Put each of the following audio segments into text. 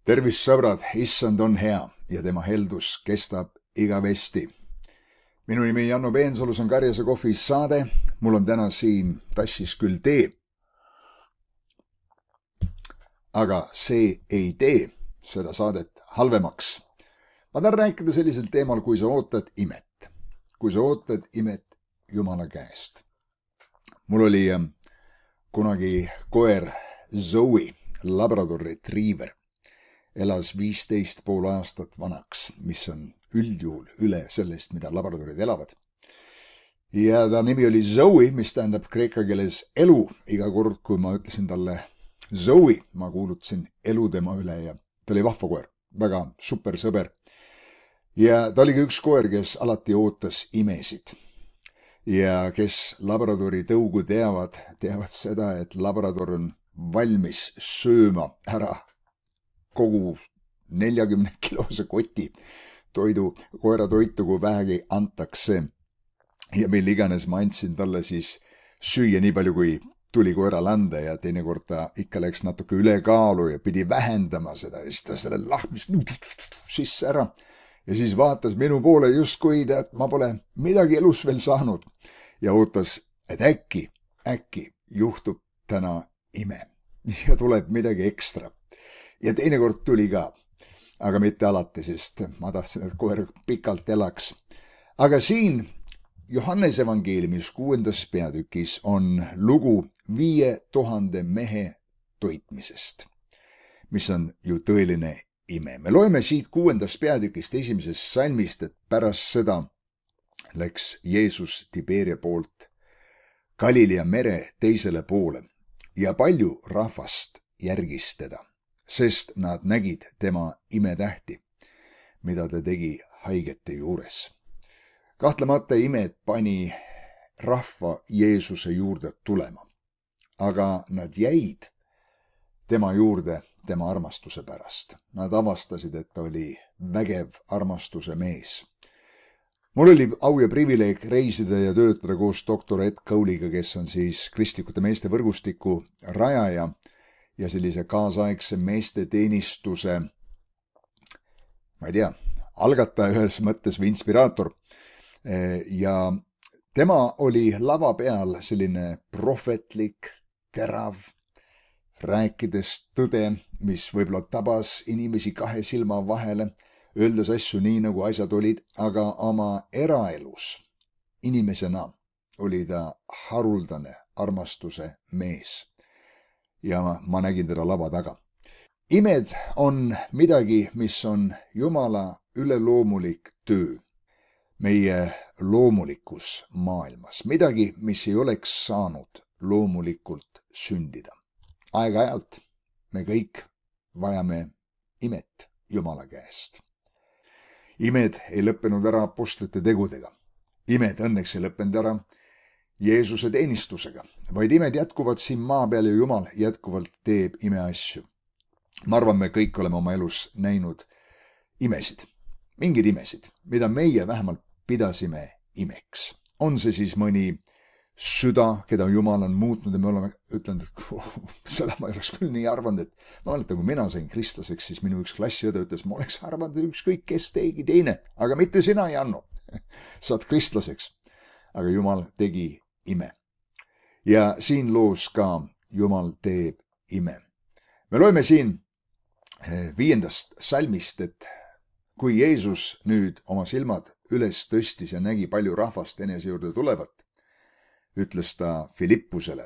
Tervist, sõbrad, issand on hea ja tema heldus kestab igavesti. Minu nimi Janno Peensalu, see on Karjase kohvi saade. Mul on täna siin tassis küll tee, aga see ei tee seda saadet halvemaks. Ma tahan rääkida sellisel teemal, kui sa ootad imet. Kui sa ootad imet Jumala käest. Mul oli kunagi koer Zoe, Labrador Retriever. Elas 15,5 aastat vanaks, mis on üldjuhul üle sellest, mida labradorid elavad. Ja ta nimi oli Zoe, mis tähendab kreeka keeles elu. Iga kord, kui ma ütlesin talle Zoe, ma kuulutasin elu tema üle ja ta oli vahva koer, väga super sõber. Ja ta oli ka üks koer, kes alati ootas imesid. Ja kes labradori tõugu teavad seda, et labrador on valmis sööma ära kogu 40-kilose koti koera toitu, kui vähegi antakse. Ja mille iganes ma andsin talle siis süüa nii palju, kui tuli koeral anda ja teinekord ta ikka läks natuke ülekaalu ja pidi vähendama seda ja siis ta selle lahmis sisse ära. Ja siis vaatas minu poole justkui, et ma pole midagi elus veel saanud ja ootas, et äkki juhtub täna ime ja tuleb midagi ekstra. Ja teinekord tuli ka, aga mitte alati, sest ma tahtsin, et koer pikalt elaks. Aga siin Johannese evangeeliumis 6. peatükis on lugu 5000 mehe toitmisest, mis on ju tõeline ime. Me loeme siit 6. peatükist 1. salmist, et pärast seda läks Jeesus Tiberia poolt Galilea mere teisele poole ja palju rahvast järgis teda, sest nad nägid tema imetähti, mida ta tegi haigete juures. Kahtlemata imed pani rahva Jeesuse juurde tulema, aga nad jäid tema juurde tema armastuse pärast. Nad avastasid, et ta oli vägev armastuse mees. Mul oli au ja privileeg reisida ja töötada koos doktor Ed Cowley'ga, kes on siis kristlikute meeste võrgustiku rajaja ja sellise kaasaegse meeste teenistuse, ma ei tea, algataja ühes mõttes või inspiraator. Ja tema oli lava peal selline prohvetlik, terav, rääkides tõde, mis võib-olla tabas inimesi kahe silma vahele, öeldes asju nii, nagu asjad olid, aga oma eraelus inimesena oli ta haruldane armastuse mees. Ja ma nägin teda lava taga. Imed on midagi, mis on Jumala üleloomulik töö meie loomulikus maailmas. Midagi, mis ei oleks saanud loomulikult sündida. Aeg-ajalt me kõik vajame imet Jumala käest. Imed ei lõppenud ära apostlite tegudega. Imed õnneks ei lõppenud ära Jeesuse teenistusega, vaid imed jätkuvad siin maa peal ja Jumal jätkuvalt teeb imeasju. Ma arvan, me kõik oleme oma elus näinud imesid, mingeid imesid, mida meie vähemalt pidasime imeks. On see siis mõni süda, keda Jumal on muutnud ja me oleme ütlenud, et seda ma ei oleks küll nii arvanud, et ma mäletan, kui mina sain kristlaseks, siis minu üks klassiõde ütles, ma oleks arvanud, et ükskõik kes tegi teine, aga mitte sina, Janno, saad kristlaseks. Aga Jumal tegi ime. Ja siin loos ka Jumal teeb ime. Me loeme siin 5. salmist, et kui Jeesus nüüd oma silmad üles tõstis ja nägi palju rahvast enese juurde tulevat, ütles ta Filippusele,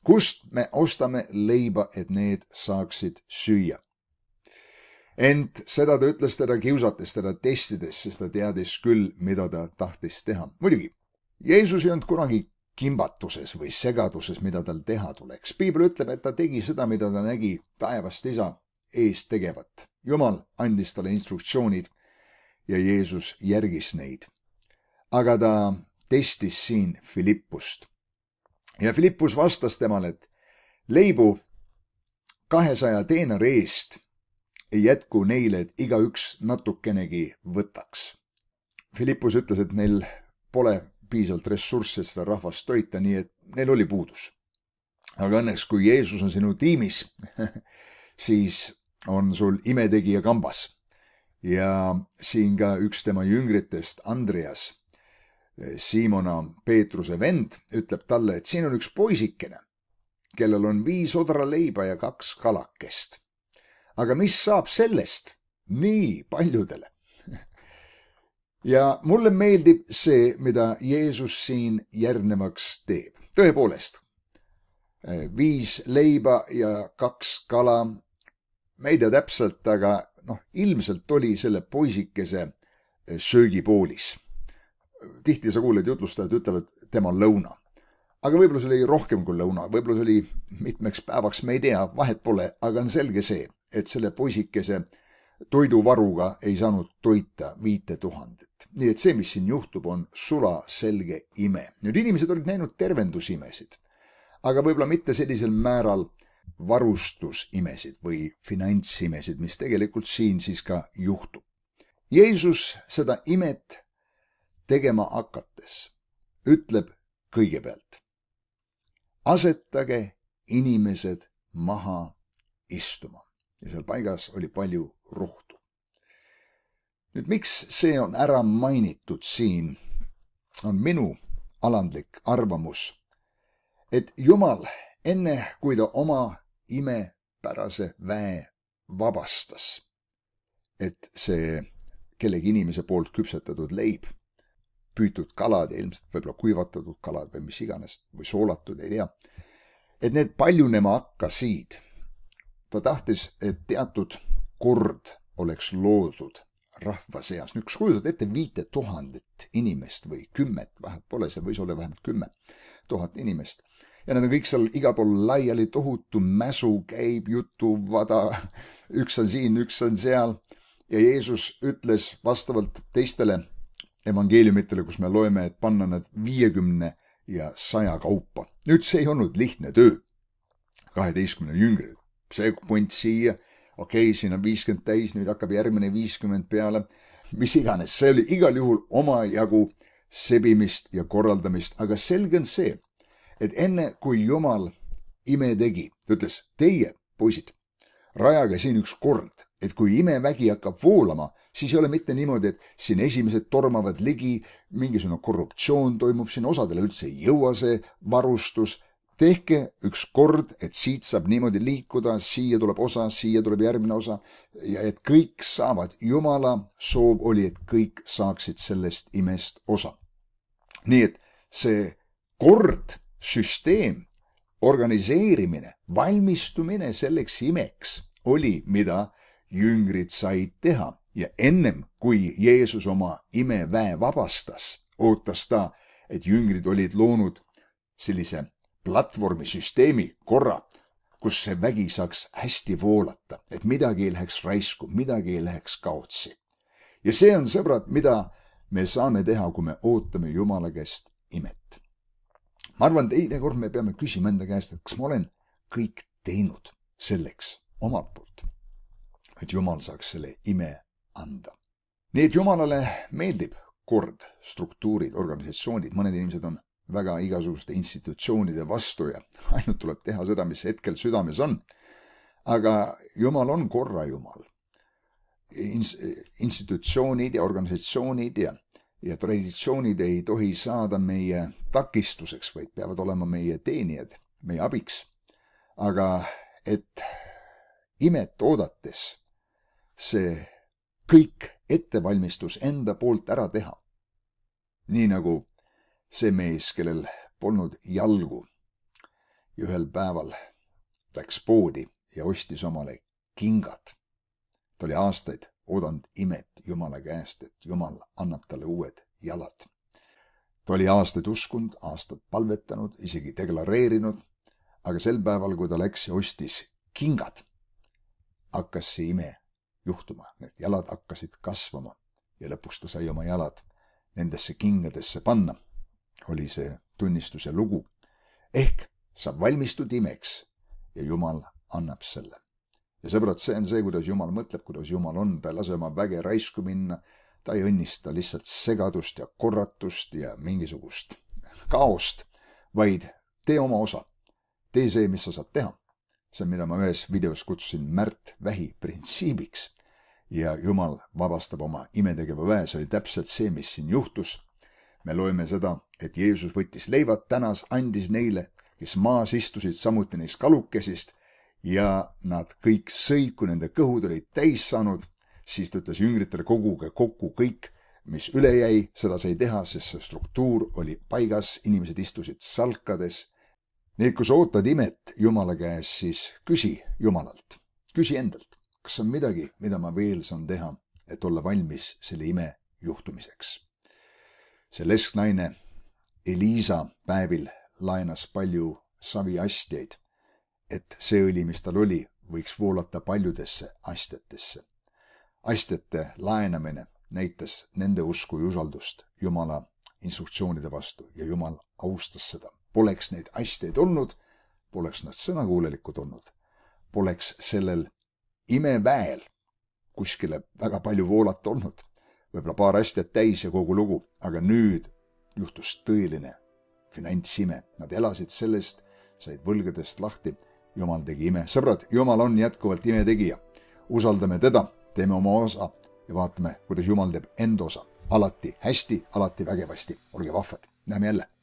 kust me ostame leiba, et need saaksid süüa. Ent seda ta ütles teda kiusates, teda testides, sest ta teadis küll, mida ta tahtis teha. Muidugi, Jeesus ei olnud kunagi kimbatuses või segaduses, mida tal teha tuleks. Piibel ütleb, et ta tegi seda, mida ta nägi taevast isa ees tegevat. Jumal andis talle instruktsioonid ja Jeesus järgis neid. Aga ta testis siin Filippust. Ja Filippus vastas temale, et leibu 200 teenari eest ei jätku neile, et igaüks natukenegi võtaks. Filippus ütles, et neil pole piisavalt ressursse seda rahvast toita, nii et neil oli puudus. Aga õnneks, kui Jeesus on sinu tiimis, siis on sul imetegija kambas. Ja siin ka üks tema jüngritest, Andreas, Siimona Peetruse vend, ütleb talle, et siin on üks poisikene, kellel on 5 odraleiba ja 2 kalakest. Aga mis saab sellest nii paljudele? Ja mulle meeldib see, mida Jeesus siin järgnevaks teeb. Tõepoolest, 5 leiba ja 2 kala, ma ei tea täpselt, aga ilmselt oli selle poisikese söögipoolis. Tihti sa kuuled jutlustajad ütlevad, tema on lõuna. Aga võib-olla see oli rohkem kui lõuna, võib-olla see oli mitmeks päevaks, me ei tea, vahet pole, aga on selge see, et selle poisikese toiduvaruga ei saanud toita 5000. Nii et see, mis siin juhtub, on sulaselge ime. Nüüd inimesed olid näinud tervendusimesid, aga võib-olla mitte sellisel määral varustusimesid või finantsimesid, mis tegelikult siin siis ka juhtub. Jeesus seda imet tegema hakates ütleb kõigepealt, asetage inimesed maha istuma. Ja seal paigas oli palju rohtu. Nüüd, miks see on ära mainitud siin, on minu alandlik arvamus, et Jumal enne, kui ta oma imepärase väe vabastas, et see kellegi inimese poolt küpsetatud leib, püütud kalad ja ilmselt võib-olla kuivatatud kalad või mis iganes, või soolatud, ei tea, et need paljunema hakkasid. Ta tahtis, et teatud kord oleks loodud rahva seas. Nüüd, kus kujutad ette 5000 inimest või 10, vähemalt pole, see võis olla vähemalt 10 000 inimest. Ja nad on kõik seal igal pool laiali, tohutu mäsu käib, jutuvada, üks on siin, üks on seal. Ja Jeesus ütles vastavalt teistele evangeeliumitele, kus me loeme, et panna nad 50 ja 100 kaupa. Nüüd see ei olnud lihtne töö 12 jüngril. See punt siia, okei, siin on 50 täis, nüüd hakkab järgmine 50 peale, mis iganes. See oli igal juhul omajagu sebimist ja korraldamist, aga selge on see, et enne kui Jumal ime tegi, ta ütles, teie, poisid, rajage siin üks kord, et kui imevägi hakkab voolama, siis ei ole mitte niimoodi, et siin esimesed tormavad ligi, mingisugune korruptsioon toimub, siin osadele üldse ei jõua see varustus. Tehke üks kord, et siit saab niimoodi liikuda, siia tuleb osa, siia tuleb järgmine osa ja et kõik saavad. Jumala soov oli, et kõik saaksid sellest imest osa. Nii et see kord, süsteem, organiseerimine, valmistumine selleks imeks oli, mida jüngrid said teha. Ja ennem, kui Jeesus oma imeväe vabastas, ootas ta, et jüngrid olid loonud sellise platvormisüsteemi korra, kus see vägi saaks hästi voolata, et midagi ei läheks raisku, midagi ei läheks kaotsi. Ja see on, sõbrad, mida me saame teha, kui me ootame Jumala käest imet. Ma arvan, teine kord me peame küsima enda käest, et kas ma olen kõik teinud selleks omalt poolt, et Jumal saaks selle ime anda. Nii et Jumalale meeldib kord, struktuurid, organisatsioonid, mõned inimesed on väga igasuguste institutsioonide vastu ja ainult tuleb teha seda, mis hetkel südames on. Aga Jumal on korra Jumal. Institutsioonid ja organisatsioonid ja traditsioonid ei tohi saada meie takistuseks, vaid peavad olema meie teenijad, meie abiks. Aga et imet oodates see kõik ettevalmistus enda poolt ära teha. Nii nagu see mees, kellel polnud jalgu ja ühel päeval läks poodi ja ostis omale kingad. Ta oli aastaid oodanud imet Jumala käest, et Jumal annab talle uued jalad. Ta oli aastaid uskunud, aastaid palvetanud, isegi deklareerinud, aga sel päeval, kui ta läks ja ostis kingad, hakkas see ime juhtuma. Need jalad hakkasid kasvama ja lõpuks ta sai oma jalad nendesse kingadesse panna. Oli see tunnistuse lugu. Ehk sa valmistud imeks ja Jumal annab selle. Ja sõbrad, see on see, kuidas Jumal mõtleb, kuidas Jumal on. Ta ei lase oma väge raisku minna. Ta ei õnnista lihtsalt segadust ja korratust ja mingisugust kaost, vaid tee oma osa. Tee see, mis sa saad teha. see, mida ma ühes videos kutsusin Märt Vähi printsiibiks ja Jumal vabastab oma imetegeva väe, see oli täpselt see, mis siin juhtus. Me loeme seda, et Jeesus võttis leivad, tänas, andis neile, kes maas istusid, samuti neist kalukesist ja nad kõik sõid, kui nende kõhud olid täis saanud, siis ta ütles jüngritele, koguge kokku kõik, mis üle jäi, seda sai teha, sest see struktuur oli paigas, inimesed istusid salkades. Nii et kui sa ootad imet Jumala käes, siis küsi Jumalalt, küsi endalt, kas on midagi, mida ma veel saan teha, et olla valmis selle ime juhtumiseks. See lesknaine Eliisa päevil laenas palju saviastjaid, et see õli, mis tal oli, võiks voolata paljudesse astjatesse. Astjate laenamine näitas nende usku ja usaldust Jumala instruktsioonide vastu ja Jumal austas seda. Poleks neid astjaid olnud, poleks nad sõnakuulelikud olnud, poleks sellel imeväel kuskile väga palju voolata olnud. Võib-olla paar astjat täis ja kogu lugu, aga nüüd juhtus tõeline finantsime. Nad elasid sellest, said võlgadest lahti. Jumal tegi ime. Sõbrad, Jumal on jätkuvalt imetegija. Usaldame teda, teeme oma osa ja vaatame, kuidas Jumal teeb enda osa. Alati hästi, alati vägevasti. Olge vahvad. Näeme jälle.